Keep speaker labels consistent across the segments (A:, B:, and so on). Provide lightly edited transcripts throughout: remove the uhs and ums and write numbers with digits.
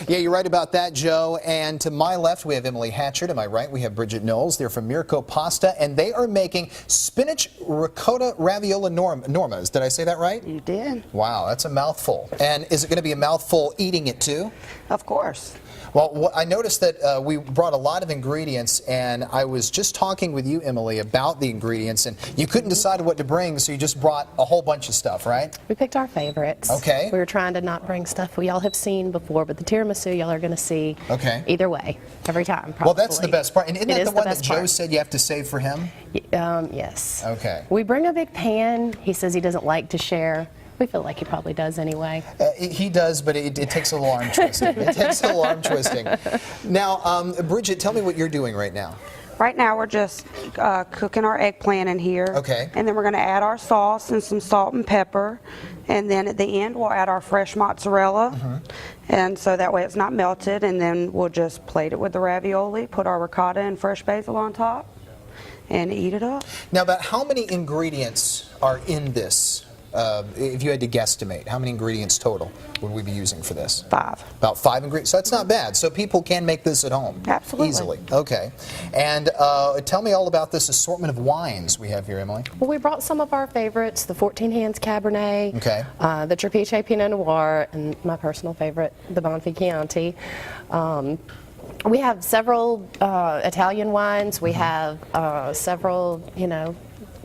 A: Yeah, you're right about that, Joe. And to my left, we have Emily Hatcher. To my right, we have Bridget Knowles. They're from Ricotta Pasta, and they are making Spinach Ricotta Ravioli Normas. Did I say that right?
B: You did.
A: Wow, that's a mouthful. And is it going to be a mouthful eating it too?
B: Of course.
A: Well, I noticed that we brought a lot of ingredients, and I was just talking with you, Emily, about the ingredients, and you couldn't decide what to bring, so you just brought a whole bunch of stuff, right?
C: We picked our favorites.
A: Okay.
C: We were trying to not bring stuff we all have seen before, but the tiramisu y'all are going to see either way, every time, probably.
A: Well, that's the best part. And isn't that the one that Joe
C: part.
A: said you have to save for him?
C: Yes.
A: Okay.
C: We bring a big pan. He says he doesn't like to share. We feel like he probably does anyway.
A: He does, but it takes a little arm twisting. It takes a little arm twisting. Now, Bridget, tell me what you're doing right now.
B: Right now we're just cooking our eggplant in here.
A: Okay.
B: And then we're going to add our sauce and some salt and pepper. And then at the end we'll add our fresh mozzarella. And so that way it's not melted. And then we'll just plate it with the ravioli, put our ricotta and fresh basil on top, and eat it up.
A: Now, about how many ingredients are in this? If you had to guesstimate, how many ingredients total would we be using for this?
B: 5.
A: About 5 ingredients. So that's not bad. So people can make this at home.
B: Absolutely.
A: Easily. Okay. And tell me all about this assortment of wines we have here, Emily.
C: Well, we brought some of our favorites, the 14 Hands Cabernet,
A: Okay.
C: The Trapiche Pinot Noir, and my personal favorite, the Bonfi Chianti. We have several Italian wines. We have several,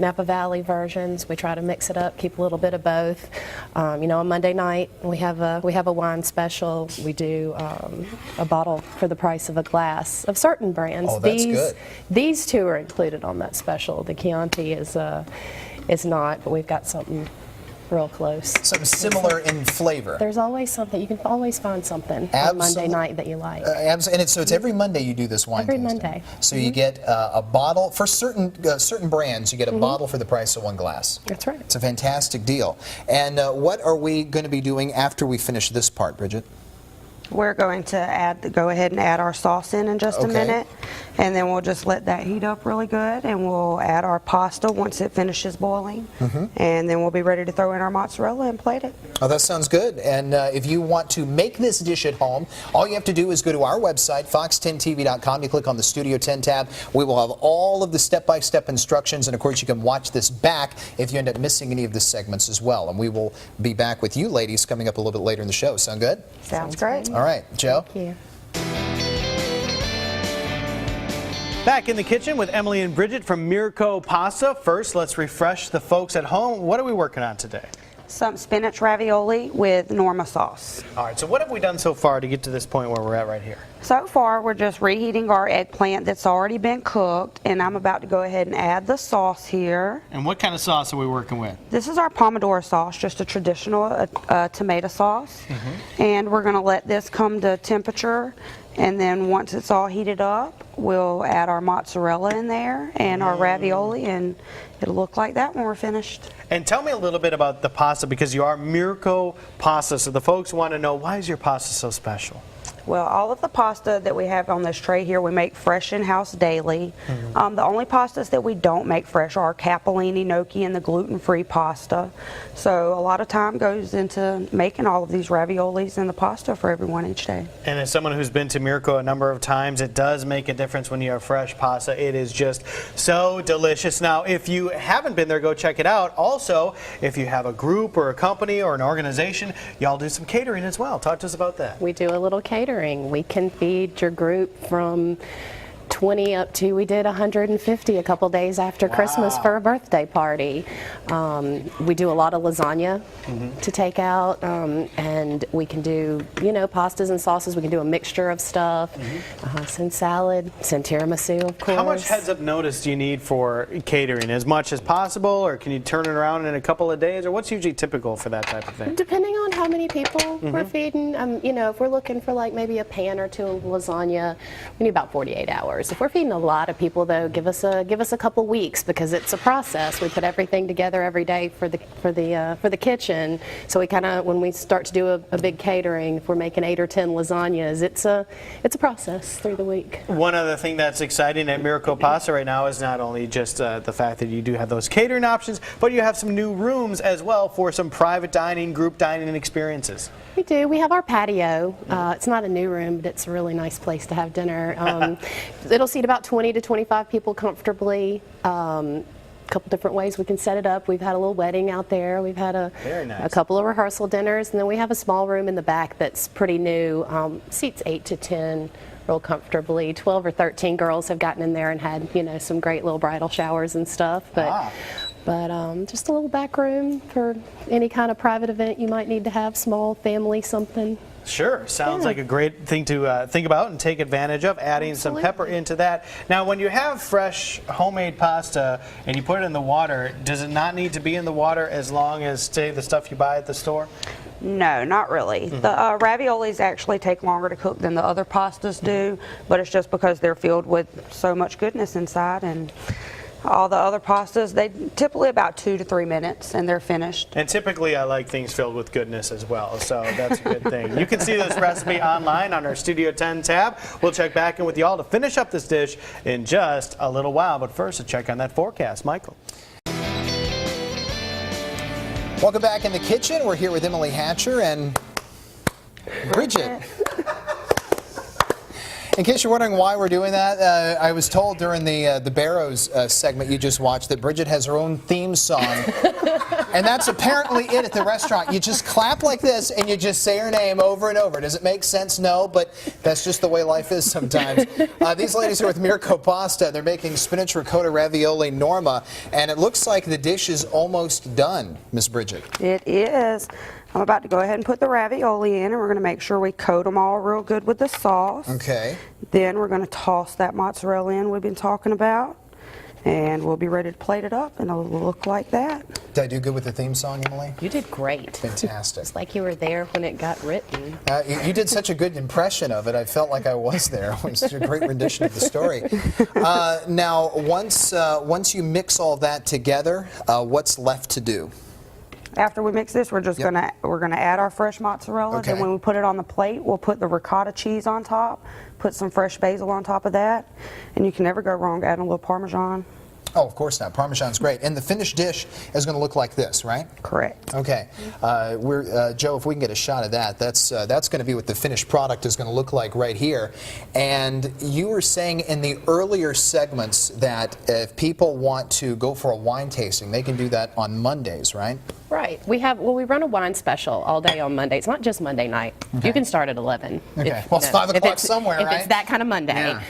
C: Napa Valley versions. We try to mix it up, keep a little bit of both. On Monday night we have a wine special. We do a bottle for the price of a glass of certain brands.
A: Oh, that's good.
C: These two are included on that special. The Chianti is not, but we've got something real close.
A: Something similar in flavor.
C: There's always something. You can always find something on Monday night that you like.
A: And so it's every Monday you do this wine
C: Every
A: tasting.
C: Monday.
A: So you get a bottle for certain brands. You get a bottle for the price of one glass.
C: That's right.
A: It's a fantastic deal. And what are we going to be doing after we finish this part, Bridget?
B: We're going to go ahead and add our sauce in just a minute, and then we'll just let that heat up really good, and we'll add our pasta once it finishes boiling, and then we'll be ready to throw in our mozzarella and plate it.
A: Oh, that sounds good. And if you want to make this dish at home, all you have to do is go to our website, fox10tv.com. You click on the Studio 10 tab. We will have all of the step-by-step instructions, and of course you can watch this back if you end up missing any of the segments as well. And we will be back with you ladies coming up a little bit later in the show. Sound good?
B: Sounds great.
A: All right, Joe?
C: Thank you.
D: Back in the kitchen with Emily and Bridget from Ricotta Pasta. First, let's refresh the folks at home. What are we working on today?
B: Some spinach ravioli with Norma sauce.
D: All right, so what have we done so far to get to this point where we're at right here?
B: So far, we're just reheating our eggplant that's already been cooked, and I'm about to go ahead and add the sauce here.
D: And what kind of sauce are we working with?
B: This is our pomodoro sauce, just a traditional tomato sauce. And we're going to let this come to temperature, and then once it's all heated up, we'll add our mozzarella in there and our ravioli, and it'll look like that when we're finished.
D: And tell me a little bit about the pasta, because you are Ricotta Pasta, so the folks want to know, why is your pasta so special?
B: Well, all of the pasta that we have on this tray here, we make fresh in-house daily. The only pastas that we don't make fresh are capellini, gnocchi, and the gluten-free pasta. So a lot of time goes into making all of these raviolis and the pasta for everyone each day.
D: And as someone who's been to Ricotta a number of times, it does make a difference when you have fresh pasta. It is just so delicious. Now, if you haven't been there, go check it out. Also, if you have a group or a company or an organization, y'all do some catering as well. Talk to us about that.
C: We do a little catering. We can feed your group from 20 up to, we did 150 a couple days after Christmas for a birthday party. We do a lot of lasagna to take out, and we can do, pastas and sauces. We can do a mixture of stuff, some salad, some tiramisu, of course.
D: How much heads-up notice do you need for catering? As much as possible, or can you turn it around in a couple of days, or what's usually typical for that type of thing?
C: Depending on how many people we're feeding, if we're looking for like maybe a pan or two of lasagna, we need about 48 hours. If we're feeding a lot of people, though, give us a couple weeks, because it's a process. We put everything together every day for the kitchen. So we kind of, when we start to do a big catering, if we're making 8 or 10 lasagnas, it's a process through the week.
D: One other thing that's exciting at Ricotta Pasta right now is not only just the fact that you do have those catering options, but you have some new rooms as well for some private dining, group dining experiences.
C: We do. We have our patio. It's not a new room, but it's a really nice place to have dinner. It'll seat about 20 to 25 people comfortably. Couple different ways we can set it up. We've had a little wedding out there. We've had a couple of rehearsal dinners, and then we have a small room in the back that's pretty new. Seats 8 to 10 real comfortably. 12 or 13 girls have gotten in there and had, you know, some great little bridal showers and stuff. But just a little back room for any kind of private event you might need to have, small family something.
D: Sure, sounds like a great thing to think about and take advantage of, adding some pepper into that. Now, when you have fresh homemade pasta and you put it in the water, does it not need to be in the water as long as, say, the stuff you buy at the store?
B: No, not really. The raviolis actually take longer to cook than the other pastas do, but it's just because they're filled with so much goodness inside. And all the other pastas, they typically about 2 to 3 minutes and they're finished.
D: And typically I like things filled with goodness as well, so that's a good thing. You can see this recipe online on our Studio 10 tab. We'll check back in with you all to finish up this dish in just a little while, but first a check on that forecast. Michael.
A: Welcome back in the kitchen. We're here with Emily Hatcher and Bridget. In case you're wondering why we're doing that, I was told during the Barrows segment you just watched that Bridget has her own theme song. And that's apparently it at the restaurant. You just clap like this and you just say her name over and over. Does it make sense? No, but that's just the way life is sometimes. These ladies are with Mirco Pasta. They're making spinach ricotta ravioli Norma, and it looks like the dish is almost done, Miss Bridget.
B: It is. I'm about to go ahead and put the ravioli in, and we're going to make sure we coat them all real good with the sauce.
A: Okay.
B: Then we're going to toss that mozzarella in we've been talking about, and we'll be ready to plate it up, and it'll look like that.
A: Did I do good with the theme song, Emily?
C: You did great.
A: Fantastic.
C: It's like you were there when it got written.
A: You did such a good impression of it. I felt like I was there. It was such a great rendition of the story. Now, once you mix all that together, what's left to do?
B: After we mix this, we're just gonna add our fresh mozzarella.
A: Okay.
B: Then when we put it on the plate, we'll put the ricotta cheese on top, put some fresh basil on top of that, and you can never go wrong adding a little Parmesan.
A: Oh, of course not. Parmesan's great. And the finished dish is going to look like this, right?
B: Correct.
A: Okay. Joe, if we can get a shot of that, that's going to be what the finished product is going to look like right here. And you were saying in the earlier segments that if people want to go for a wine tasting, they can do that on Mondays, right?
C: Right. We run a wine special all day on Monday. It's not just Monday night.
A: Okay.
C: You can start at 11.
A: Okay. Well, it's 5 o'clock somewhere,
C: if
A: right?
C: If it's that kind of Monday.
A: Yeah.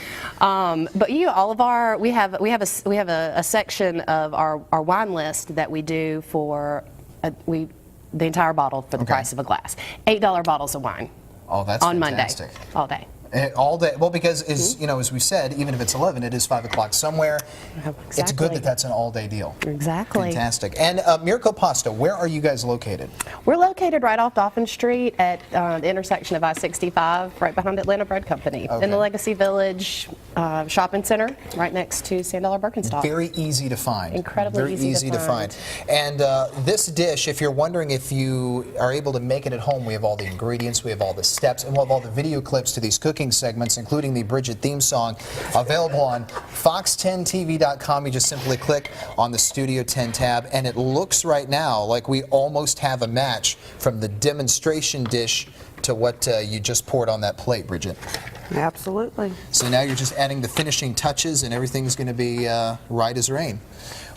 C: But all of our we have a section of our wine list that we do for the entire bottle for the price of a glass. $8 bottles of wine.
A: Oh, that's
C: on
A: fantastic.
C: Monday, all day.
A: All day. Well, because as we said, even if it's 11, it is 5 o'clock somewhere.
C: Exactly.
A: It's good that that's an all-day deal.
C: Exactly.
A: Fantastic. And Mirco Pasta, where are you guys located?
C: We're located right off Dauphin Street at the intersection of I-65, right behind Atlanta Bread Company, in the Legacy Village Shopping Center, right next to $10 Birkenstock.
A: Very easy to find.
C: Incredibly
A: Very easy to find. And this dish, if you're wondering if you are able to make it at home, we have all the ingredients, we have all the steps, and we'll have all the video clips to these cooking segments, including the Bridget theme song, available on fox10tv.com. You just simply click on the Studio 10 tab, and it looks right now like we almost have a match from the demonstration dish to what you just poured on that plate, Bridget.
B: Absolutely.
A: So now you're just adding the finishing touches, and everything's going to be right as rain.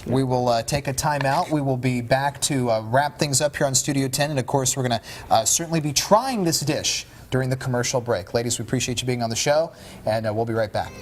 A: We will take a time out. We will be back to wrap things up here on Studio 10, and of course we're going to certainly be trying this dish during the commercial break. Ladies, we appreciate you being on the show, and we'll be right back.